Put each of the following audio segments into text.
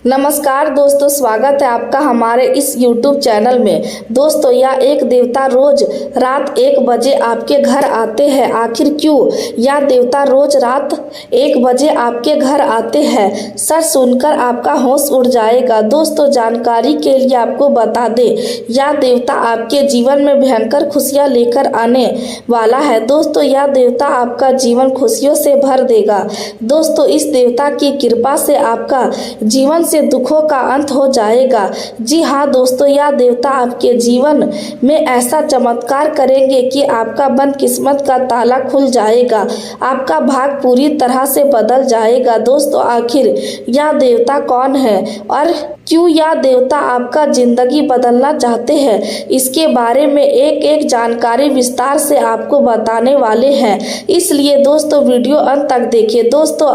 नमस्कार दोस्तों, स्वागत है आपका हमारे इस YouTube चैनल में। दोस्तों, यह एक देवता रोज रात 1 बजे आपके घर आते हैं। आखिर क्यों यह देवता रोज रात 1 बजे आपके घर आते हैं, सच सुनकर आपका होश उड़ जाएगा। दोस्तों, जानकारी के लिए आपको बता दें, यह देवता आपके जीवन में भयंकर खुशियां लेकर आने वाला है। दोस्तों, यह देवता आपका जीवन खुशियों से भर देगा। दोस्तों, इस देवता की कृपा से आपका जीवन से दुखों का अंत हो जाएगा। जी हाँ दोस्तों, यह देवता आपके जीवन में ऐसा चमत्कार करेंगे कि आपका बंद किस्मत का ताला खुल जाएगा, आपका भाग पूरी तरह से बदल जाएगा। दोस्तों, आखिर यह देवता कौन है और क्यों यह देवता आपका जिंदगी बदलना चाहते हैं, इसके बारे में एक एक जानकारी विस्तार से आपको बताने वाले हैं। इसलिए दोस्तों, वीडियो अंत तक देखिए। दोस्तों,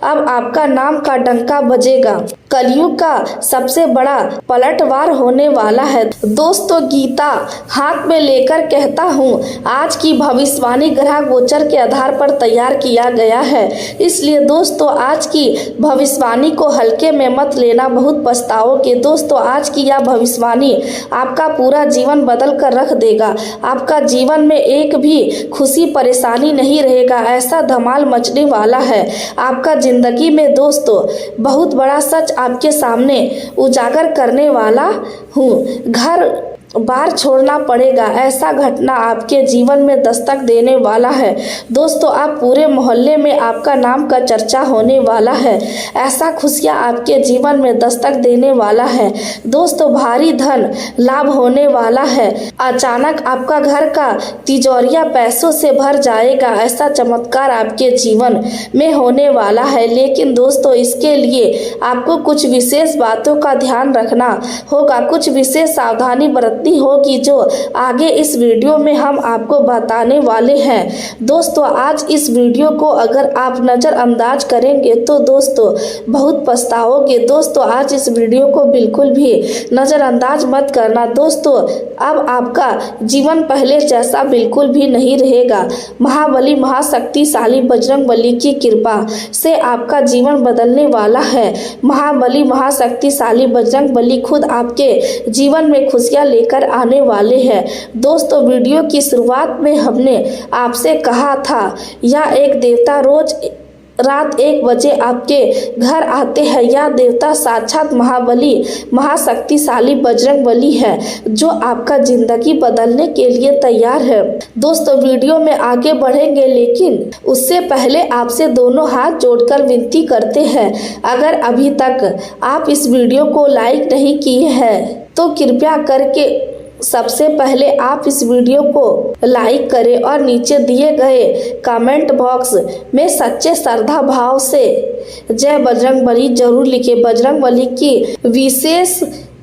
अब आपका नाम का डंका बजेगा। कलयुग का सबसे बड़ा पलटवार होने वाला है। दोस्तों, गीता हाथ में लेकर कहता हूँ, आज की भविष्यवाणी ग्रह गोचर के आधार पर तैयार किया गया है। इसलिए दोस्तों, आज की भविष्यवाणी को हल्के में मत लेना, बहुत पछताओगे। दोस्तों, आज की यह भविष्यवाणी आपका पूरा जीवन बदल कर रख देगा। आपका जीवन में एक भी खुशी परेशानी नहीं रहेगा, ऐसा धमाल मचने वाला है आपका जिंदगी में। दोस्तों, बहुत बड़ा सच आपके सामने उजागर करने वाला हूँ। घर बार छोड़ना पड़ेगा, ऐसा घटना आपके जीवन में दस्तक देने वाला है। दोस्तों, आप पूरे मोहल्ले में आपका नाम का चर्चा होने वाला है, ऐसा खुशियां आपके जीवन में दस्तक देने वाला है। दोस्तों, भारी धन लाभ होने वाला है। अचानक आपका घर का तिजोरिया पैसों से भर जाएगा, ऐसा चमत्कार आपके जीवन में होने वाला है। लेकिन दोस्तों, इसके लिए आपको कुछ विशेष बातों का ध्यान रखना होगा, कुछ विशेष सावधानी बरत होगी, जो आगे इस वीडियो में हम आपको बताने वाले हैं। दोस्तों, आज इस वीडियो को अगर आप नज़रअंदाज करेंगे तो दोस्तों बहुत पछताओगे। दोस्तों, आज इस वीडियो को बिल्कुल भी नज़रअंदाज मत करना। दोस्तों, अब आपका जीवन पहले जैसा बिल्कुल भी नहीं रहेगा। महाबली महाशक्तिशाली बजरंगबली की कृपा से आपका जीवन बदलने वाला है। महाबली महाशक्तिशाली बजरंगबली खुद आपके जीवन में खुशियां लेकर आने वाले हैं। दोस्तों, वीडियो की शुरुआत में हमने आपसे कहा था, यह एक देवता रोज रात 1 बजे आपके घर आते हैं। यह देवता साक्षात महाबली महाशक्तिशाली बजरंगबली है, जो आपका जिंदगी बदलने के लिए तैयार है। दोस्तों, वीडियो में आगे बढ़ेंगे, लेकिन उससे पहले आपसे दोनों हाथ जोड़कर विनती करते हैं, अगर अभी तक आप इस वीडियो को लाइक नहीं किए हैं तो कृपया करके सबसे पहले आप इस वीडियो को लाइक करें और नीचे दिए गए कमेंट बॉक्स में सच्चे श्रद्धा भाव से जय बजरंगबली जरूर लिखें। बजरंगबली की विशेष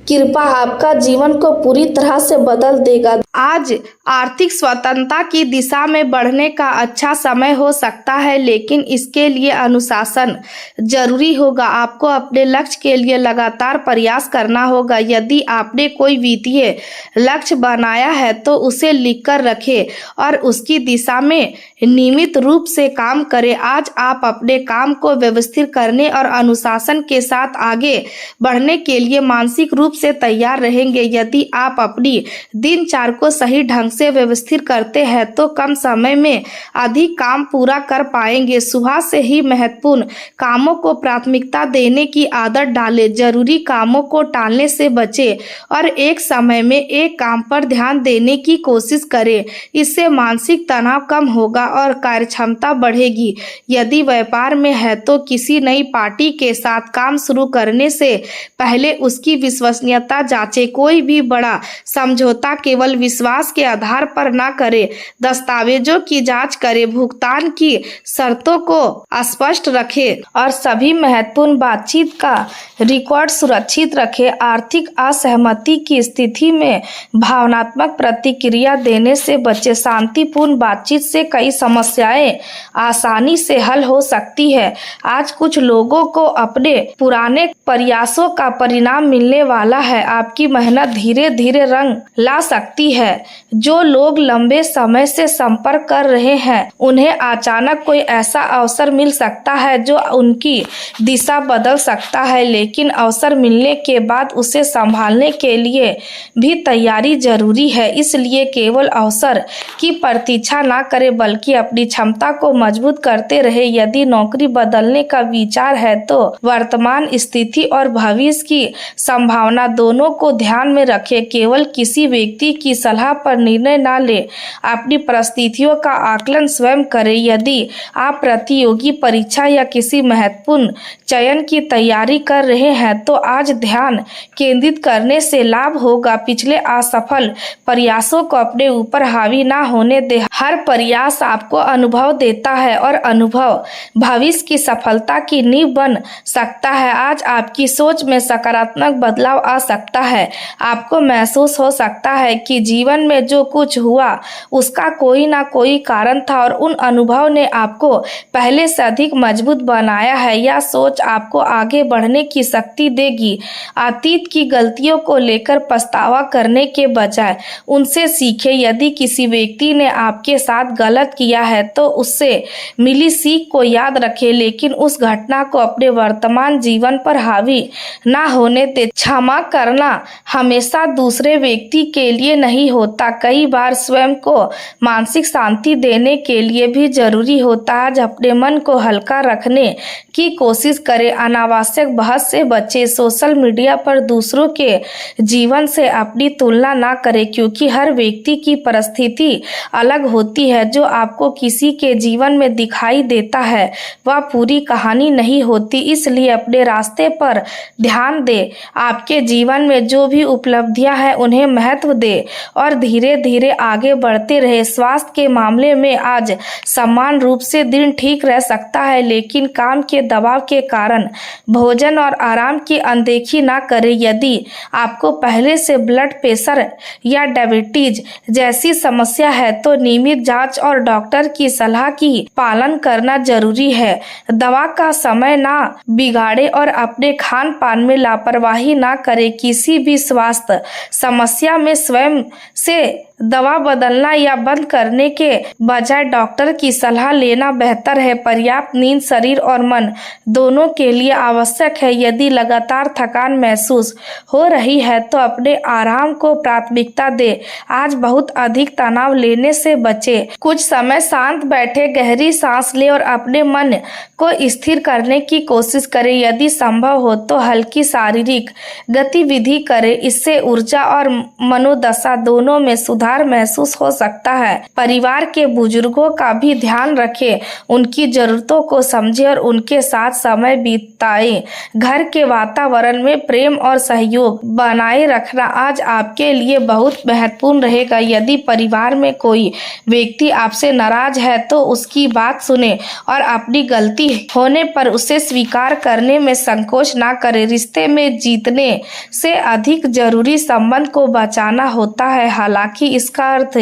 कृपा आपका जीवन को पूरी तरह से बदल देगा। आज आर्थिक स्वतंत्रता की दिशा में बढ़ने का अच्छा समय हो सकता है, लेकिन इसके लिए अनुशासन जरूरी होगा। आपको अपने लक्ष्य के लिए लगातार प्रयास करना होगा। यदि आपने कोई वित्तीय लक्ष्य बनाया है तो उसे लिखकर रखें और उसकी दिशा में नियमित रूप से काम करें। आज आप अपने काम को व्यवस्थित करने और अनुशासन के साथ आगे बढ़ने के लिए मानसिक रूप से तैयार रहेंगे। यदि आप अपनी दिनचर्या को सही ढंग से व्यवस्थित करते हैं तो कम समय में अधिक काम पूरा कर पाएंगे। सुबह से ही महत्वपूर्ण कामों को प्राथमिकता देने की आदत डालें। जरूरी कामों को टालने से बचें और एक समय में एक काम पर ध्यान देने की कोशिश करें। इससे मानसिक तनाव कम होगा और कार्यक्षमता बढ़ेगी। यदि व्यापार में है तो किसी नई पार्टी के साथ काम शुरू करने से पहले उसकी विश्वसनीयता जांचें। कोई भी बड़ा समझौता केवल विश्वास के आधार पर न करें, दस्तावेजों की जांच करें, भुगतान की शर्तों को स्पष्ट रखें और सभी महत्वपूर्ण बातचीत का रिकॉर्ड सुरक्षित रखें। आर्थिक असहमति की स्थिति में भावनात्मक प्रतिक्रिया देने से बचें। शांतिपूर्ण बातचीत से कई समस्याएं आसानी से हल हो सकती है। आज कुछ लोगों को अपने पुराने प्रयासों का परिणाम मिलने वाला वाला है। आपकी मेहनत धीरे धीरे रंग ला सकती है। जो लोग लंबे समय से संपर्क कर रहे हैं उन्हें अचानक कोई ऐसा अवसर मिल सकता है जो उनकी दिशा बदल सकता है, लेकिन अवसर मिलने के बाद उसे संभालने के लिए भी तैयारी जरूरी है। इसलिए केवल अवसर की प्रतीक्षा ना करें बल्कि अपनी क्षमता को मजबूत करते रहे। यदि नौकरी बदलने का विचार है तो वर्तमान स्थिति और भविष्य की संभावना दोनों को ध्यान में रखें। केवल किसी व्यक्ति की सलाह पर निर्णय ना लें, अपनी परिस्थितियों का आकलन स्वयं करें। यदि आप प्रतियोगी परीक्षा या किसी महत्वपूर्ण चयन की तैयारी कर रहे हैं तो आज ध्यान केंद्रित करने से लाभ होगा। पिछले असफल प्रयासों को अपने ऊपर हावी ना होने दें। हर प्रयास आपको अनुभव देता है और अनुभव भविष्य की सफलता की नींव बन सकता है। आज आपकी सोच में सकारात्मक बदलाव आ सकता है। आपको महसूस हो सकता है कि जीवन में जो कुछ हुआ उसका कोई ना कोई कारण था और उन अनुभव ने आपको पहले से अधिक मजबूत बनाया है। यह सोच आपको आगे बढ़ने की शक्ति देगी। अतीत की गलतियों को लेकर पछतावा करने के बजाय उनसे सीखें। यदि किसी व्यक्ति ने आपके साथ गलत किया है तो उससे मिली सीख को याद रखें, लेकिन उस घटना को अपने वर्तमान जीवन पर हावी ना होने दें। क्षमा करना हमेशा दूसरे व्यक्ति के लिए नहीं होता, कई बार स्वयं को मानसिक शांति देने के लिए भी जरूरी होता है। आज अपने मन को हल्का रखने की कोशिश करें, अनावश्यक बहस से बचें। सोशल मीडिया पर दूसरों के जीवन से अपनी तुलना ना करें, क्योंकि हर व्यक्ति की परिस्थिति अलग होती है। जो आपको किसी के जीवन में दिखाई देता है वह पूरी कहानी नहीं होती, इसलिए अपने रास्ते पर ध्यान दें। आपके जीवन में जो भी उपलब्धियां हैं उन्हें महत्व दें और धीरे धीरे आगे बढ़ते रहे। स्वास्थ्य के मामले में आज समान रूप से दिन ठीक रह सकता है, लेकिन काम के दबाव के कारण भोजन और आराम की अनदेखी ना करें। यदि आपको पहले से ब्लड प्रेशर या डायबिटीज जैसी समस्या है तो नियमित जांच और डॉक्टर की सलाह की पालन करना जरूरी है। दवा का समय ना बिगाड़े और अपने खान पान में लापरवाही ना करें। किसी भी स्वास्थ्य समस्या में स्वयं से दवा बदलना या बंद करने के बजाय डॉक्टर की सलाह लेना बेहतर है। पर्याप्त नींद शरीर और मन दोनों के लिए आवश्यक है। यदि लगातार थकान महसूस हो रही है तो अपने आराम को प्राथमिकता दे। आज बहुत अधिक तनाव लेने से बचे। कुछ समय शांत बैठे, गहरी सांस ले और अपने मन को स्थिर करने की कोशिश करें। यदि संभव हो तो हल्की शारीरिक गतिविधि करें, इससे ऊर्जा और मनोदशा दोनों में सुधार महसूस हो सकता है। परिवार के बुजुर्गों का भी ध्यान रखें, उनकी जरूरतों को समझें और उनके साथ समय बिताएं। घर के वातावरण में प्रेम और सहयोग बनाए रखना आज आपके लिए बहुत महत्वपूर्ण रहेगा। यदि परिवार में कोई व्यक्ति आपसे नाराज है तो उसकी बात सुने और अपनी गलती होने पर उसे स्वीकार करने में संकोच ना करें। रिश्ते में जीतने से अधिक जरूरी संबंध को बचाना होता है। हालांकि इसका अर्थ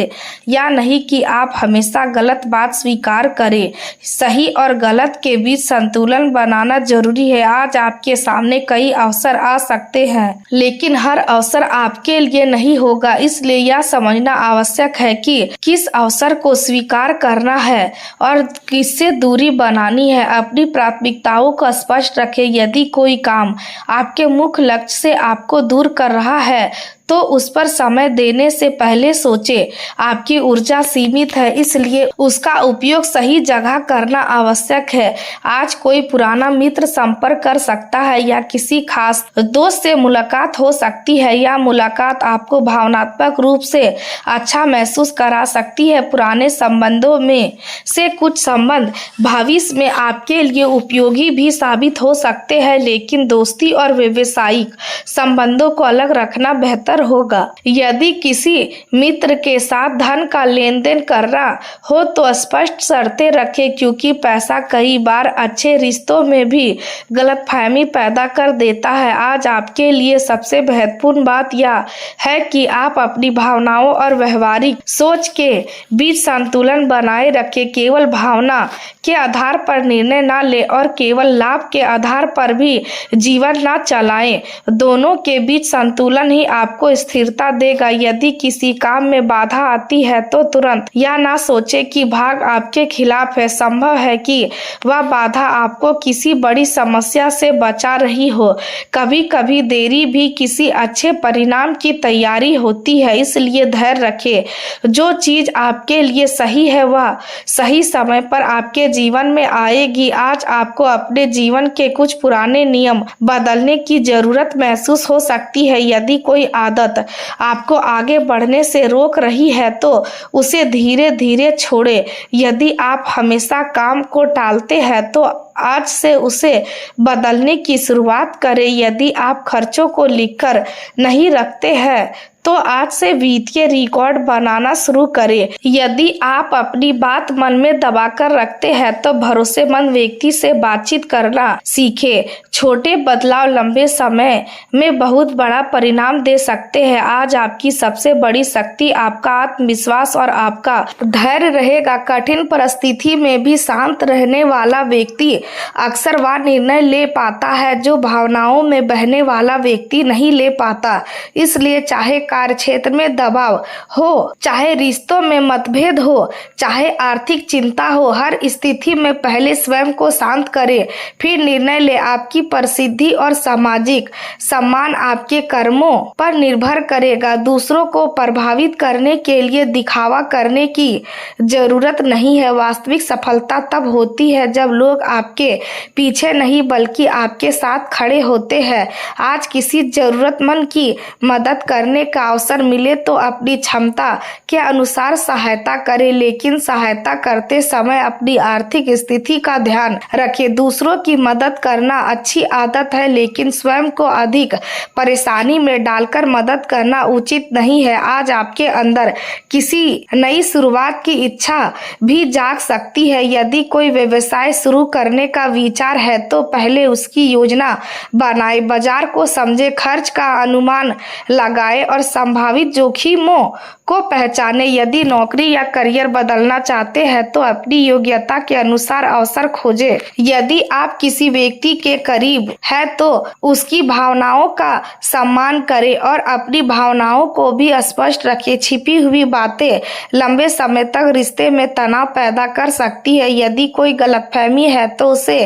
यह नहीं कि आप हमेशा गलत बात स्वीकार करें। सही और गलत के बीच संतुलन बनाना जरूरी है। आज आपके सामने कई अवसर आ सकते हैं, लेकिन हर अवसर आपके लिए नहीं होगा, इसलिए यह समझना आवश्यक है कि किस अवसर को स्वीकार करना है और किससे दूरी बनानी है। अपनी प्राथमिकताओं को स्पष्ट रखें। यदि कोई काम आपके मुख्य लक्ष्य से आपको दूर कर रहा है तो उस पर समय देने से पहले सोचें। आपकी ऊर्जा सीमित है, इसलिए उसका उपयोग सही जगह करना आवश्यक है। आज कोई पुराना मित्र संपर्क कर सकता है या किसी खास दोस्त से मुलाकात हो सकती है। यह मुलाकात आपको भावनात्मक रूप से अच्छा महसूस करा सकती है। पुराने संबंधों में से कुछ संबंध भविष्य में आपके लिए उपयोगी भी साबित हो सकते हैं, लेकिन दोस्ती और व्यावसायिक संबंधों को अलग रखना बेहतर अवसर होगा। यदि किसी मित्र के साथ धन का लेन देन करना हो तो स्पष्ट शर्तें रखें, क्योंकि पैसा कई बार अच्छे रिश्तों में भी गलतफहमी पैदा कर देता है। आज आपके लिए सबसे महत्वपूर्ण बात यह है कि आप अपनी भावनाओं और व्यवहारिक सोच के बीच संतुलन बनाए रखें। केवल भावना के आधार पर निर्णय न लें और केवल लाभ के आधार पर भी जीवन न चलाएं। दोनों के बीच संतुलन ही आपको स्थिरता देगा। यदि किसी काम में बाधा आती है तो तुरंत यह ना सोचें कि भाग आपके खिलाफ है। संभव है कि वह बाधा आपको किसी बड़ी समस्या से बचा रही हो। कभी कभी देरी भी किसी अच्छे परिणाम की तैयारी होती है, इसलिए धैर्य रखें। जो चीज आपके लिए सही है वह सही समय पर आपके जीवन में आएगी। आज आपको अपने जीवन के कुछ पुराने नियम बदलने की जरूरत महसूस हो सकती है। यदि कोई आदत आपको आगे बढ़ने से रोक रही है तो उसे धीरे धीरे छोड़ें। यदि आप हमेशा काम को टालते हैं तो आज से उसे बदलने की शुरुआत करें। यदि आप खर्चों को लिखकर नहीं रखते हैं तो आज से वित्तीय रिकॉर्ड बनाना शुरू करें। यदि आप अपनी बात मन में दबाकर रखते हैं तो भरोसेमंद व्यक्ति से बातचीत करना सीखें। छोटे बदलाव लंबे समय में बहुत बड़ा परिणाम दे सकते हैं। आज आपकी सबसे बड़ी शक्ति आपका आत्मविश्वास और आपका धैर्य रहेगा। कठिन परिस्थिति में भी शांत रहने वाला व्यक्ति अक्सर वह निर्णय ले पाता है जो भावनाओं में बहने वाला व्यक्ति नहीं ले पाता। इसलिए चाहे कार्य क्षेत्र में दबाव हो, चाहे रिश्तों में मतभेद हो, चाहे आर्थिक चिंता हो, हर स्थिति में पहले स्वयं को शांत करें, फिर निर्णय ले। आपकी प्रसिद्धि और सामाजिक सम्मान आपके कर्मों पर निर्भर करेगा। दूसरों को प्रभावित करने के लिए दिखावा करने की जरूरत नहीं है। वास्तविक सफलता तब होती है जब लोग आपके पीछे नहीं बल्कि आपके साथ खड़े होते हैं। आज किसी जरूरतमंद की मदद करने का अवसर मिले तो अपनी क्षमता के अनुसार सहायता करें, लेकिन सहायता करते समय अपनी आर्थिक स्थिति का ध्यान रखें। दूसरों की मदद करना अच्छी आदत है, लेकिन स्वयं को अधिक परेशानी में डालकर मदद करना उचित नहीं है। आज आपके अंदर किसी नई शुरुआत की इच्छा भी जाग सकती है। यदि कोई व्यवसाय शुरू करने का विचार है तो पहले उसकी योजना बनाए, बाजार को समझे, खर्च का अनुमान लगाए और संभावित जोखिमों को पहचाने। यदि नौकरी या करियर बदलना चाहते हैं तो अपनी योग्यता के अनुसार अवसर खोजें। यदि आप किसी व्यक्ति के करीब है तो उसकी भावनाओं का सम्मान करें और अपनी भावनाओं को भी स्पष्ट रखें। छिपी हुई बातें लंबे समय तक रिश्ते में तनाव पैदा कर सकती है। यदि कोई गलतफहमी है तो उसे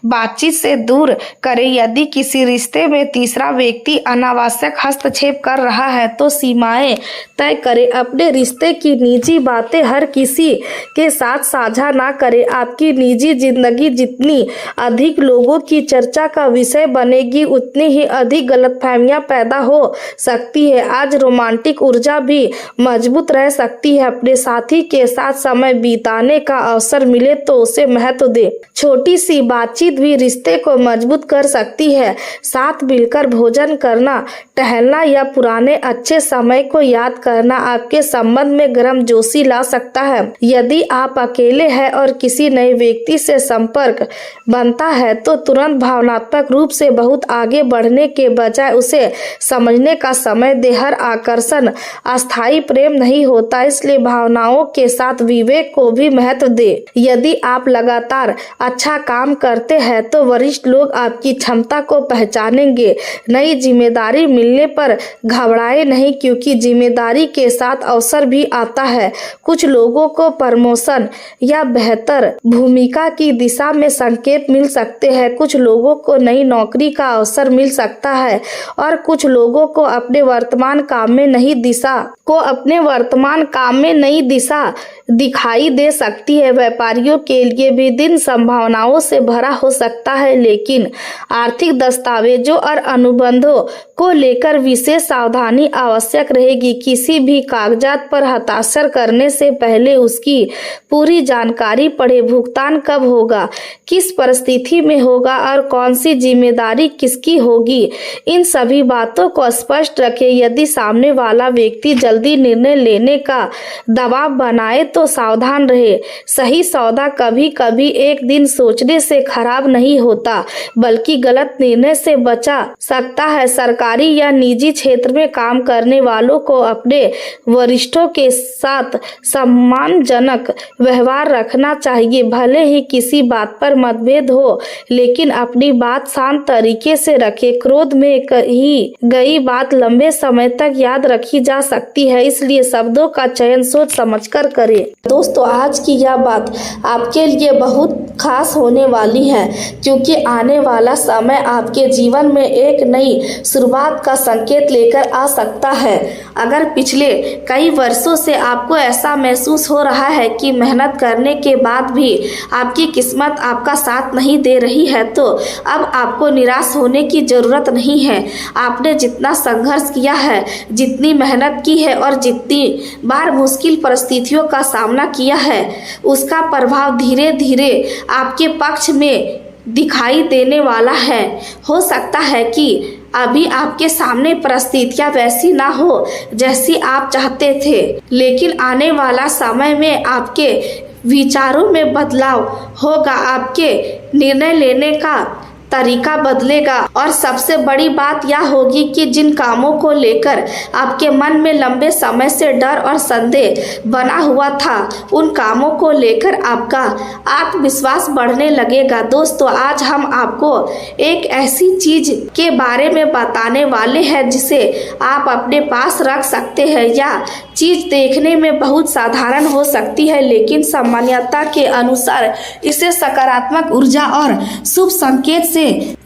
बातचीत से दूर करें। यदि किसी रिश्ते में तीसरा व्यक्ति अनावश्यक हस्तक्षेप कर रहा है तो सीमाएं तय करें। अपने रिश्ते की निजी बातें हर किसी के साथ साझा ना करें। आपकी निजी जिंदगी जितनी अधिक लोगों की चर्चा का विषय बनेगी उतनी ही अधिक गलतफहमियां पैदा हो सकती है। आज रोमांटिक ऊर्जा भी मजबूत रह सकती है। अपने साथी के साथ समय बिताने का अवसर मिले तो उसे महत्व दे। छोटी सी बातचीत भी रिश्ते को मजबूत कर सकती है। साथ मिलकर भोजन करना, टहलना या पुराने अच्छे समय को याद करना आपके संबंध में गर्मजोशी ला सकता है। यदि आप अकेले हैं और किसी नए व्यक्ति से संपर्क बनता है तो तुरंत भावनात्मक रूप से बहुत आगे बढ़ने के बजाय उसे समझने का समय दे। हर आकर्षण अस्थायी प्रेम नहीं होता, इसलिए भावनाओं के साथ विवेक को भी महत्व दे। यदि आप लगातार अच्छा काम करते हैं तो वरिष्ठ लोग आपकी क्षमता को पहचानेंगे। नई जिम्मेदारी मिलने पर घबराए नहीं, क्योंकि जिम्मेदारी के साथ अवसर भी आता है। कुछ लोगों को प्रमोशन या बेहतर भूमिका की दिशा में संकेत मिल सकते हैं। कुछ लोगों को नई नौकरी का अवसर मिल सकता है और कुछ लोगों को अपने वर्तमान काम में नई दिशा दिखाई दे सकती है। व्यापारियों के लिए भी दिन संभावनाओं से भरा हो सकता है, लेकिन आर्थिक दस्तावेजों और अनुबंधों को लेकर विशेष सावधानी आवश्यक रहेगी। किसी भी कागजात पर हस्ताक्षर करने से पहले उसकी पूरी जानकारी पढ़ें। भुगतान कब होगा, किस परिस्थिति में होगा और कौन सी जिम्मेदारी किसकी होगी, इन सभी बातों को स्पष्ट रखें। यदि सामने वाला व्यक्ति जल्दी निर्णय लेने का दबाव बनाए तो सावधान रहे। सही सौदा कभी कभी एक दिन सोचने से खराब नहीं होता, बल्कि गलत निर्णय से बचा सकता है। सरकारी या निजी क्षेत्र में काम करने वालों को अपने वरिष्ठों के साथ सम्मानजनक व्यवहार रखना चाहिए। भले ही किसी बात पर मतभेद हो, लेकिन अपनी बात शांत तरीके से रखें। क्रोध में कही गई बात लंबे समय तक याद रखी जा सकती है, इसलिए शब्दों का चयन सोच समझकर करें। दोस्तों, आज की यह बात आपके लिए बहुत खास होने वाली है, क्योंकि आने वाला समय आपके जीवन में एक नई शुरुआत का संकेत लेकर आ सकता है। अगर पिछले कई वर्षों से आपको ऐसा महसूस हो रहा है कि मेहनत करने के बाद भी आपकी किस्मत आपका साथ नहीं दे रही है, तो अब आपको निराश होने की जरूरत नहीं है। आपने जितना संघर्ष किया है, जितनी मेहनत की है और जितनी बार मुश्किल परिस्थितियों का सामना किया है, उसका प्रभाव धीरे धीरे आपके पक्ष में दिखाई देने वाला है। हो सकता है कि अभी आपके सामने परिस्थितियां वैसी ना हो जैसी आप चाहते थे, लेकिन आने वाला समय में आपके विचारों में बदलाव होगा, आपके निर्णय लेने का तरीका बदलेगा और सबसे बड़ी बात यह होगी कि जिन कामों को लेकर आपके मन में लंबे समय से डर और संदेह बना हुआ था, उन कामों को लेकर आपका आत्मविश्वास बढ़ने लगेगा। दोस्तों, आज हम आपको एक ऐसी चीज के बारे में बताने वाले हैं जिसे आप अपने पास रख सकते हैं। यह चीज देखने में बहुत साधारण हो सकती है, लेकिन सामान्यता के अनुसार इसे सकारात्मक ऊर्जा और शुभ संकेत से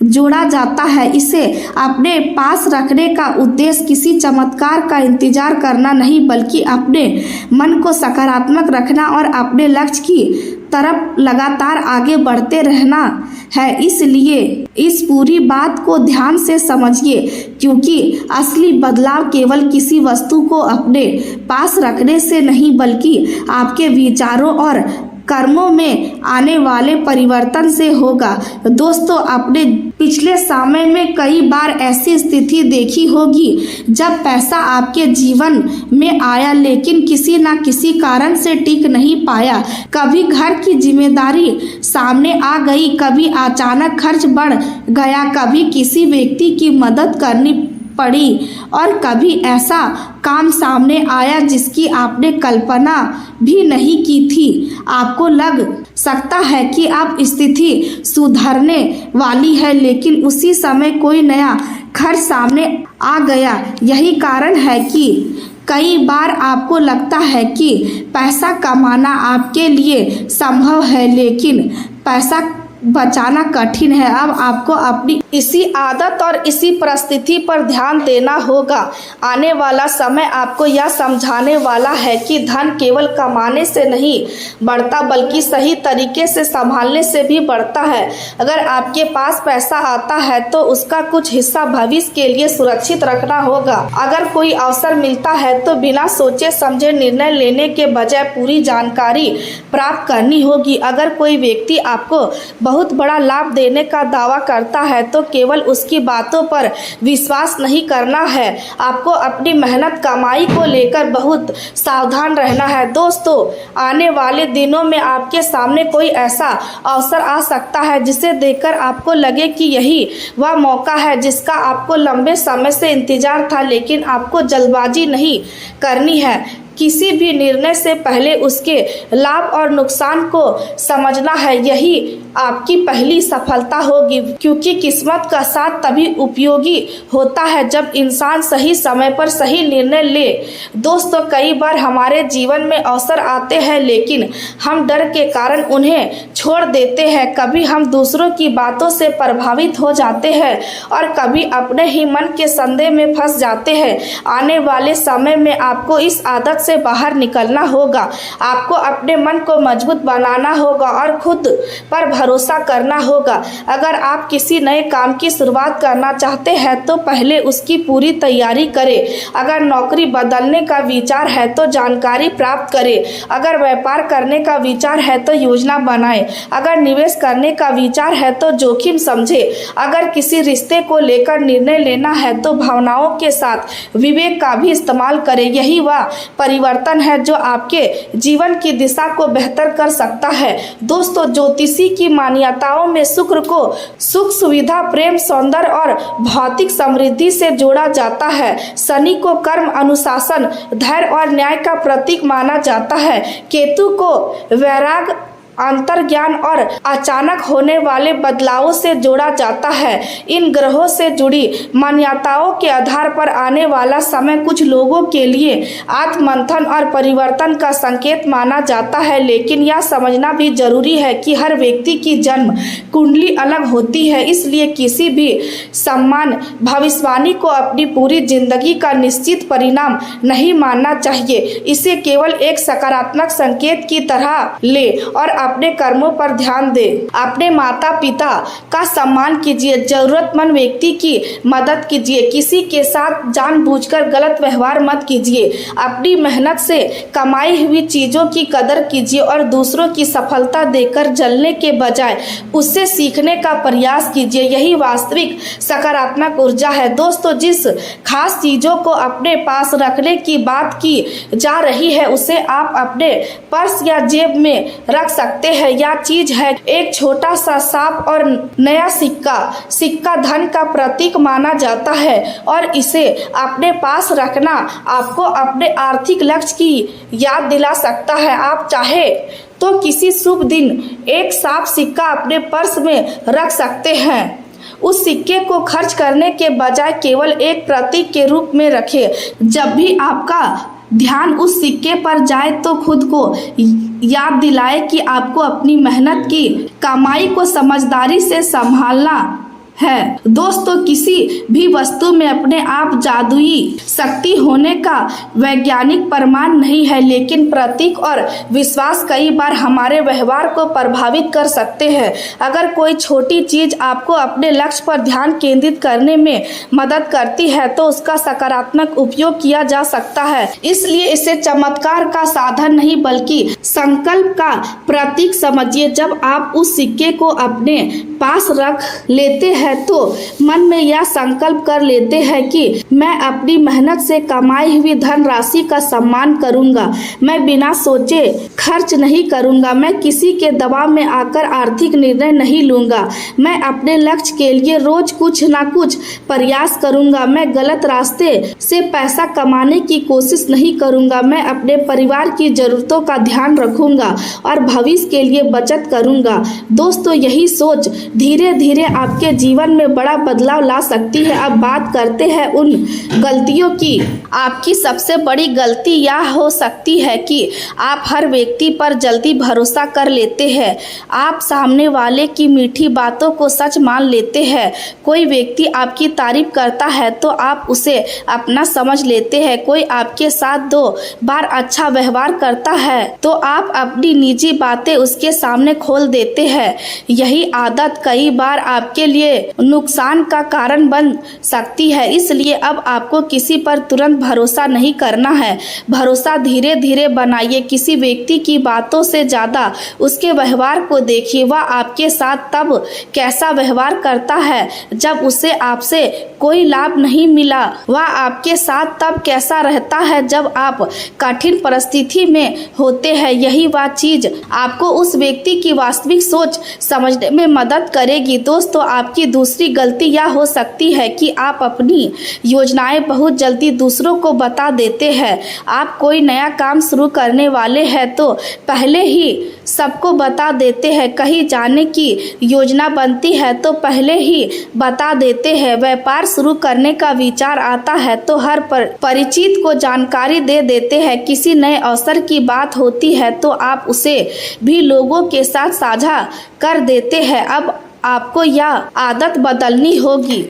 जोड़ा जाता है। इसे अपने पास रखने का उद्देश्य किसी चमत्कार का इंतजार करना नहीं, बल्कि अपने मन को सकारात्मक रखना और अपने लक्ष्य की तरफ लगातार आगे बढ़ते रहना है। इसलिए इस पूरी बात को ध्यान से समझिए, क्योंकि असली बदलाव केवल किसी वस्तु को अपने पास रखने से नहीं, बल्कि आपके विचारों और कर्मों में आने वाले परिवर्तन से होगा। दोस्तों, अपने पिछले समय में कई बार ऐसी स्थिति देखी होगी जब पैसा आपके जीवन में आया, लेकिन किसी न किसी कारण से टिक नहीं पाया। कभी घर की जिम्मेदारी सामने आ गई, कभी अचानक खर्च बढ़ गया, कभी किसी व्यक्ति की मदद करनी पड़ी और कभी ऐसा काम सामने आया जिसकी आपने कल्पना भी नहीं की थी। आपको लग सकता है कि अब स्थिति सुधरने वाली है, लेकिन उसी समय कोई नया खर्च सामने आ गया। यही कारण है कि कई बार आपको लगता है कि पैसा कमाना आपके लिए संभव है, लेकिन पैसा बचाना कठिन है। अब आपको अपनी इसी आदत और इसी परिस्थिति पर ध्यान देना होगा। आने वाला समय आपको यह समझाने वाला है कि धन केवल कमाने से नहीं बढ़ता, बल्कि सही तरीके से संभालने से भी बढ़ता है। अगर आपके पास पैसा आता है तो उसका कुछ हिस्सा भविष्य के लिए सुरक्षित रखना होगा। अगर कोई अवसर मिलता है तो बिना सोचे समझे निर्णय लेने के बजाय पूरी जानकारी प्राप्त करनी होगी। अगर कोई व्यक्ति आपको बहुत बड़ा लाभ देने का दावा करता है तो केवल उसकी बातों पर विश्वास नहीं करना है, आपको अपनी मेहनत कमाई को लेकर बहुत सावधान रहना है। दोस्तों, आने वाले दिनों में आपके सामने कोई ऐसा अवसर आ सकता है जिसे देखकर आपको लगे कि यही वह मौका है जिसका आपको लंबे समय से इंतजार था, लेकिन आपको जल्दबाजी नहीं करनी है। किसी भी निर्णय से पहले उसके लाभ और नुकसान को समझना है, यही आपकी पहली सफलता होगी, क्योंकि किस्मत का साथ तभी उपयोगी होता है जब इंसान सही समय पर सही निर्णय ले। दोस्तों, कई बार हमारे जीवन में अवसर आते हैं, लेकिन हम डर के कारण उन्हें छोड़ देते हैं, कभी हम दूसरों की बातों से प्रभावित हो जाते हैं और कभी अपने ही मन के संदेह में फंस जाते हैं। आने वाले समय में आपको इस आदत से बाहर निकलना होगा। आपको अपने मन को मजबूत बनाना होगा और खुद पर भरोसा करना होगा। अगर आप किसी नए काम की शुरुआत करना चाहते हैं तो पहले उसकी पूरी तैयारी करें। अगर नौकरी बदलने का विचार है तो जानकारी प्राप्त करें। अगर व्यापार करने का विचार है तो योजना बनाएं। अगर निवेश करने का विचार है तो जोखिम समझें। अगर किसी रिश्ते को लेकर निर्णय लेना है तो भावनाओं के साथ विवेक का भी इस्तेमाल करें। यही वह परिवर्तन है जो आपके जीवन की दिशा को बेहतर कर सकता है। दोस्तों, ज्योतिषी की मान्यताओं में शुक्र को सुख, सुविधा, प्रेम, सौंदर्य और भौतिक समृद्धि से जोड़ा जाता है। शनि को कर्म, अनुशासन, धैर्य और न्याय का प्रतीक माना जाता है। केतु को वैराग्य, अंतर्ज्ञान और अचानक होने वाले बदलावों से जोड़ा जाता है। इन ग्रहों से जुड़ी मान्यताओं के आधार पर आने वाला समय कुछ लोगों के लिए आत्ममंथन और परिवर्तन का संकेत माना जाता है, लेकिन यह समझना भी जरूरी है कि हर व्यक्ति की जन्म कुंडली अलग होती है। इसलिए किसी भी सम्मान भविष्यवाणी को अपनी पूरी जिंदगी का निश्चित परिणाम नहीं मानना चाहिए। इसे केवल एक सकारात्मक संकेत की तरह ले और अपने कर्मों पर ध्यान दे। अपने माता पिता का सम्मान कीजिए, जरूरतमंद व्यक्ति की मदद कीजिए, किसी के साथ जानबूझकर गलत व्यवहार मत कीजिए। अपनी मेहनत से कमाई हुई चीजों की कदर कीजिए और दूसरों की सफलता देखकर जलने के बजाय उससे सीखने का प्रयास कीजिए। यही वास्तविक सकारात्मक ऊर्जा है। दोस्तों, जिस खास चीजों को अपने पास रखने की बात की जा रही है उसे आप अपने पर्स या जेब में रख सकते हैं। यह चीज है एक छोटा सा सांप और नया सिक्का। सिक्का धन का प्रतीक माना जाता है और इसे अपने पास रखना आपको अपने आर्थिक लक्ष्य की याद दिला सकता है। आप चाहे तो किसी शुभ दिन एक सांप सिक्का अपने पर्स में रख सकते हैं। उस सिक्के को खर्च करने के बजाय केवल एक प्रतीक के रूप में रखें। जब भी आपका ध्यान उस सिक्के पर जाए तो खुद को याद दिलाए कि आपको अपनी मेहनत की कमाई को समझदारी से संभालना है। दोस्तों, किसी भी वस्तु में अपने आप जादुई शक्ति होने का वैज्ञानिक प्रमाण नहीं है, लेकिन प्रतीक और विश्वास कई बार हमारे व्यवहार को प्रभावित कर सकते हैं। अगर कोई छोटी चीज आपको अपने लक्ष्य पर ध्यान केंद्रित करने में मदद करती है तो उसका सकारात्मक उपयोग किया जा सकता है। इसलिए इसे चमत्कार का साधन नहीं बल्कि संकल्प का प्रतीक समझिए। जब आप उस सिक्के को अपने पास रख लेते हैं तो मन में यह संकल्प कर लेते हैं कि मैं अपनी मेहनत से कमाई हुई धन राशि का सम्मान करूंगा, मैं बिना सोचे खर्च नहीं करूंगा, मैं किसी के दबाव में आकर आर्थिक निर्णय नहीं लूंगा, मैं अपने लक्ष्य के लिए रोज कुछ ना कुछ प्रयास करूंगा, मैं गलत रास्ते से पैसा कमाने की कोशिश नहीं करूंगा, मैं अपने परिवार की जरूरतों का ध्यान रखूंगा और भविष्य के लिए बचत करूंगा। दोस्तों, यही सोच धीरे धीरे आपके जीवन में बड़ा बदलाव ला सकती है। अब बात करते हैं उन गलतियों की। आपकी सबसे बड़ी गलती यह हो सकती है कि आप हर व्यक्ति पर जल्दी भरोसा कर लेते हैं। आप सामने वाले की मीठी बातों को सच मान लेते हैं। कोई व्यक्ति आपकी तारीफ करता है तो आप उसे अपना समझ लेते हैं। कोई आपके साथ 2 बार अच्छा व्यवहार करता है तो आप अपनी निजी बातें उसके सामने खोल देते हैं। यही आदत कई बार आपके लिए नुकसान का कारण बन सकती है। इसलिए अब आपको किसी पर तुरंत भरोसा नहीं करना है। भरोसा धीरे धीरे बनाइए। किसी व्यक्ति की बातों से ज्यादा उसके व्यवहार को देखिए। वह आपके साथ तब कैसा व्यवहार करता है जब उसे आपसे कोई लाभ नहीं मिला। वह आपके साथ तब कैसा रहता है जब आप कठिन परिस्थिति में होते हैं। यही वह चीज आपको उस व्यक्ति की वास्तविक सोच समझने में मदद करेगी। दोस्तों, आपकी दूसरी गलती यह हो सकती है कि आप अपनी योजनाएं बहुत जल्दी दूसरों को बता देते हैं। आप कोई नया काम शुरू करने वाले हैं तो पहले ही सबको बता देते हैं। कहीं जाने की योजना बनती है तो पहले ही बता देते हैं। व्यापार शुरू करने का विचार आता है तो हर परिचित को जानकारी दे देते हैं। किसी नए अवसर की बात होती है तो आप उसे भी लोगों के साथ साझा कर देते हैं। अब आपको यह आदत बदलनी होगी।